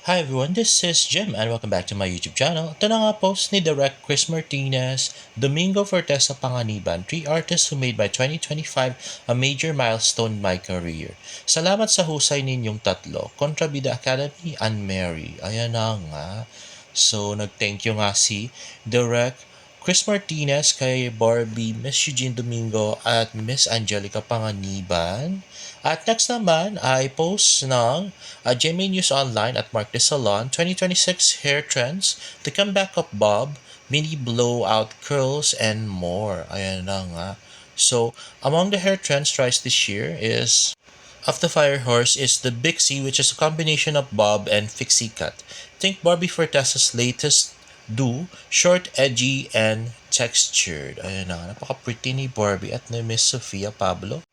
Hi everyone, this is Jim and welcome back to my YouTube channel. Ito na nga post ni Direct Chris Martinez, Domingo Fortesa Panganiban, 3 artists who made by 2025 a major milestone in my career. Salamat sa husay ninyong tatlo, Kontrabida Academy and Mary. Ayan na nga. So, nag-thank you nga si Direct Chris Martinez kay Barbie, Miss Eugene Domingo at Miss Angelica Panganiban. At next naman ay post ng GMA News Online at Mark de Salon 2026 Hair Trends, The Comeback of Bob, Mini Blowout Curls, and more. Ayan na nga. So, among the hair trends tries this year is of the Fire Horse is the Bixie, which is a combination of bob and fixie cut. Think Barbie Fortesa's latest do, short, edgy, and textured. Ayan na, napaka-pretty ni Barbie at ni Miss Sofia Pablo.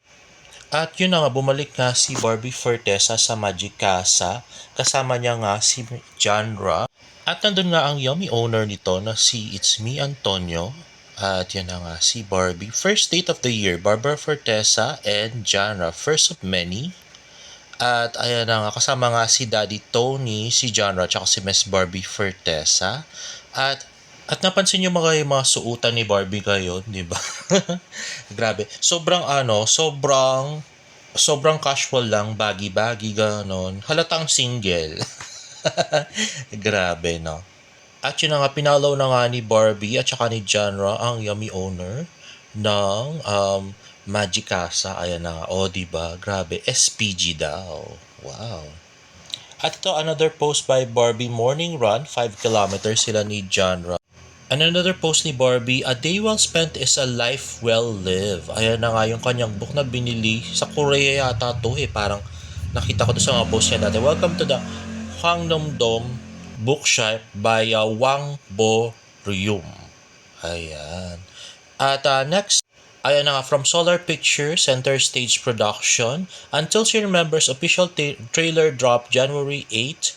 At yun na nga, bumalik nga si Barbie Fortesa sa Magic Casa. Kasama niya nga si Genre. At nandun nga ang yummy owner nito na si It's Me Antonio. At yan na nga si Barbie. First date of the year, Barbara Fortesa and Genre. First of many. At ayan na nga, kasama nga si Daddy Tony, si Genre, at si Miss Barbie Fortesa. At napansin niyo yung mga suotan ni Barbie ngayon, di ba? Grabe. Sobrang casual lang, baggy-baggy, ganon. Halatang single. Grabe, no? At yun na nga, pinalaw na nga ni Barbie at saka ni Genre ang yummy owner ng Magic Casa. Ayan na nga. O, diba? Grabe. SPG daw. Wow. At ito, another post by Barbie. Morning run, 5 kilometers sila ni Genre. And another post ni Barbie, a day well spent is a life well lived. Ayan na nga yung kanyang book na binili. Sa Korea yata to Parang nakita ko to sa mga post niya dati. Welcome to the Hwangnomdom Bookshop by Wang Bo Ryum. Ayan. At next, ayan na nga, from Solar Pictures, Center Stage Production, Until She Remembers official trailer drop January 8,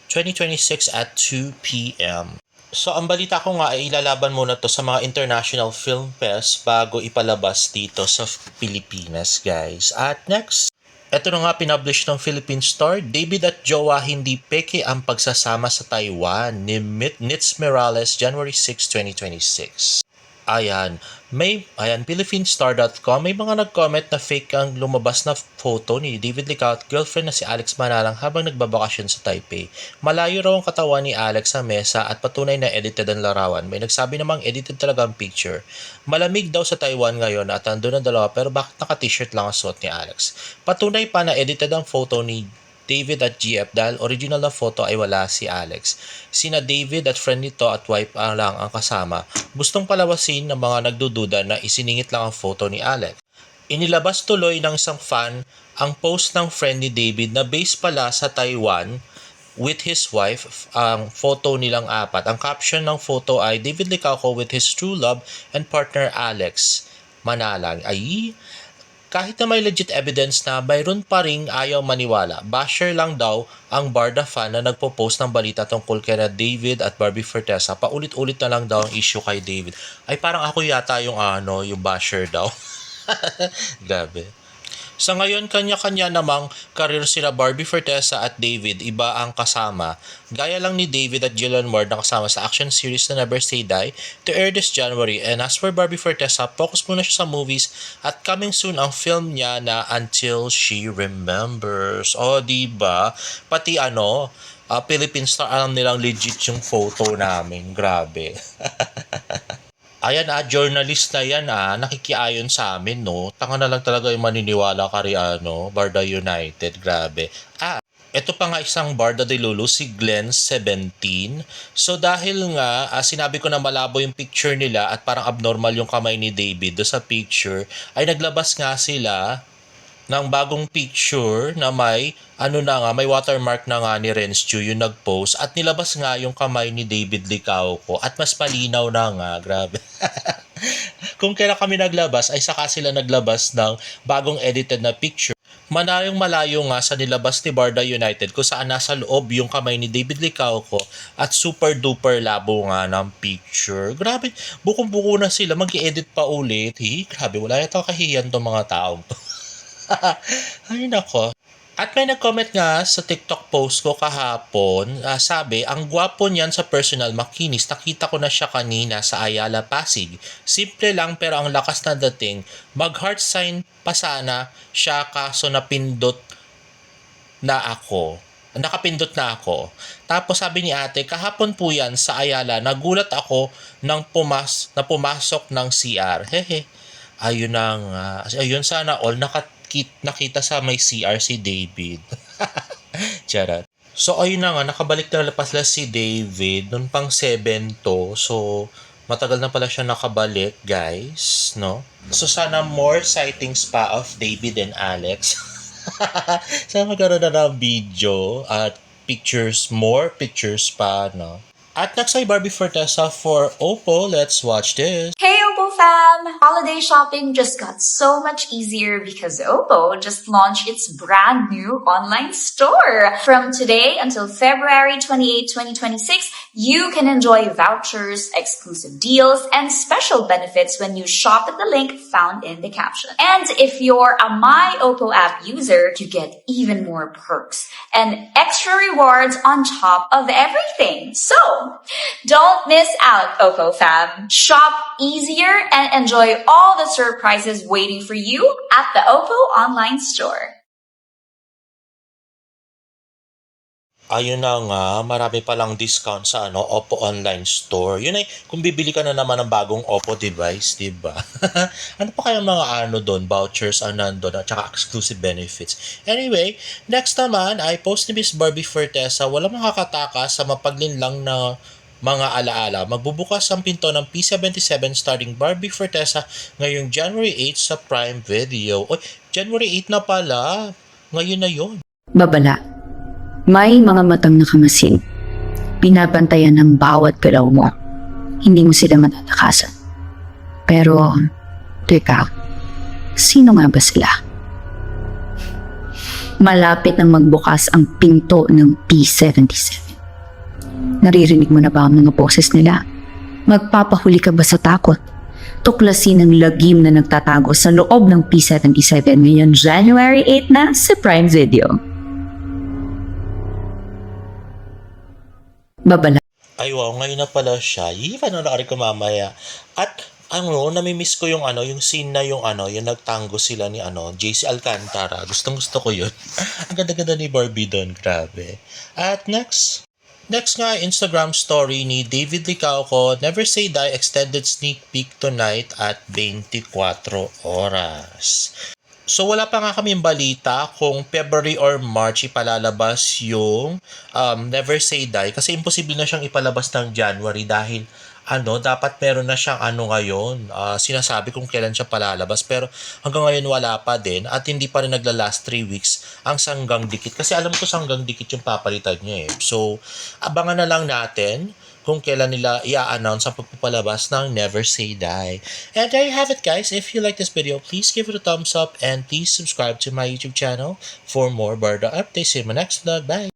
2026 at 2 p.m. So, ang balita ko nga ay ilalaban muna to sa mga International Film Fest bago ipalabas dito sa Pilipinas, guys. At next, eto na nga pinublish ng Philippine Star, David at Jowa hindi peke ang pagsasama sa Taiwan ni Nitz Morales, January 6, 2026. Ayan, PhilippineStar.com, may mga nag-comment na fake ang lumabas na photo ni David Licao at girlfriend na si Alex Manalang habang nagbabakasyon sa Taipei. Malayo raw ang katawan ni Alex sa mesa at patunay na edited ang larawan. May nagsabi namang edited talaga ang picture. Malamig daw sa Taiwan ngayon at andun ang dalawa pero bakit naka-t-shirt lang ang suot ni Alex? Patunay pa na edited ang photo ni David at GF dahil original na photo ay wala si Alex. Sina David at friend nito at wife lang ang kasama. Gustong palawasin ng mga nagdududa na isiningit lang ang photo ni Alex. Inilabas tuloy ng isang fan ang post ng friend ni David na based pala sa Taiwan with his wife, ang photo nilang apat. Ang caption ng photo ay David Licauco with his true love and partner Alex Manalang. Ay, kahit na may legit evidence na mayroon pa ring ayaw maniwala. Basher lang daw ang Barda fan na nagpo-post ng balita tungkol kay David at Barbie Fortesa. Paulit-ulit na lang daw ang issue kay David. Ay parang ako yata yung yung basher daw. Grabe. Sa ngayon, kanya-kanya namang karir sila Barbie Fortesa at David, iba ang kasama. Gaya lang ni David at Jillian Moore na kasama sa action series na Never Say Die to air this January. And as for Barbie Fortesa, focus muna siya sa movies at coming soon ang film niya na Until She Remembers. O, diba? Pati Philippine Star, alam nilang legit yung photo namin. Grabe. Ayan journalist na yan nakikiayon sa amin, no? Tanga na lang talaga yung maniniwala kay Barda United, grabe. Ito pa nga isang Barda de Lulu, si Glenn 17. So dahil nga, sinabi ko na malabo yung picture nila at parang abnormal yung kamay ni David do sa picture, ay naglabas nga sila ng bagong picture na may may watermark na nga ni Renz Chu yung nag-post at nilabas nga yung kamay ni David Licauco at mas malinaw na nga, grabe. Kung kailan kami naglabas ay saka sila naglabas ng bagong edited na picture. Malayo nga sa nilabas ni Barda United kung saan nasa loob yung kamay ni David Licauco at super duper labo nga ng picture. Grabe, bukong-buko na sila, mag-i-edit pa ulit. Grabe, wala yata kahiyan tong mga taong to. Ay nako. At may nag-comment nga sa TikTok post ko kahapon, sabi, ang gwapo niyan sa personal makinis, nakita ko na siya kanina sa Ayala, Pasig. Simple lang pero ang lakas na dating. Mag-heart sign pa sana siya kaso nakapindot na ako. Tapos sabi ni ate, kahapon po yan sa Ayala, nagulat ako na pumasok ng CR. Hehe. Ayun na nga. Ayun, sana all nakita sa may CR si David. Charot. So ayun na nga, nakabalik na pala si David noon pang 7 to. So matagal na pala siya nakabalik, guys, no? So sana more sightings pa of David and Alex. Sana magkaroon na ng video at more pictures pa, no? At next ay Barbie Fortesa for Oppo. Let's watch this. Hey Oppo fam! Holiday shopping just got so much easier because Oppo just launched its brand new online store. From today until February 28, 2026, you can enjoy vouchers, exclusive deals, and special benefits when you shop at the link found in the caption. And if you're a My Oppo app user, you get even more perks and extra rewards on top of everything. So, don't miss out, Oppo fam. Shop easier and enjoy all the surprises waiting for you at the Oppo online store. Ayun na nga, marami palang discount sa Oppo online store. Yun ay, kung bibili ka na naman ng bagong Oppo device, di ba? Ano pa kaya mga doon, vouchers nandun, at saka exclusive benefits. Anyway, next naman ay post ni Miss Barbie Fortesa, wala makakatakas sa mapaglinlang na mga alaala. Magbubukas ang pinto ng P77 starring Barbie Fortesa ngayong January 8 sa Prime Video. Oy, January 8 na pala. Ngayon na yun. Babala, may mga matang nakamasin. Binabantayan ng bawat galaw mo. Hindi mo sila matatakasan. Pero, teka, sino nga ba sila? Malapit nang magbukas ang pinto ng P77. Naririnig mo na ba ang mga boses nila? Magpapahuli ka ba sa takot? Tuklasin ang lagim na nagtatago sa loob ng P77 ngayon January 8 na sa Prime Video. Babala. Ay wow, ngayon na pala siya. Panonood ko mamaya. At namimiss ko yung yung scene na yung nagtango sila ni JC Alcantara. Gustong-gusto ko yun. Ang ganda-ganda ni Barbie doon, grabe. At next nga, Instagram story ni David Licauco, Never Say Die extended sneak peek tonight at 24 oras. So wala pa nga kaming balita kung February or March ipalalabas yung Never Say Die kasi imposible na siyang ipalabas ng January dahil dapat meron na siyang ngayon, sinasabi kung kailan siya palalabas pero hanggang ngayon wala pa din at hindi pa rin nagla-last 3 weeks ang Sanggang Dikit kasi alam ko Sanggang Dikit yung papalitan niya eh. So abangan na lang natin kung kailan nila i-announce ang pagpapalabas ng Never Say Die. And there you have it guys. If you like this video, please give it a thumbs up and please subscribe to my YouTube channel for more Barda updates. See you in my next vlog. Bye!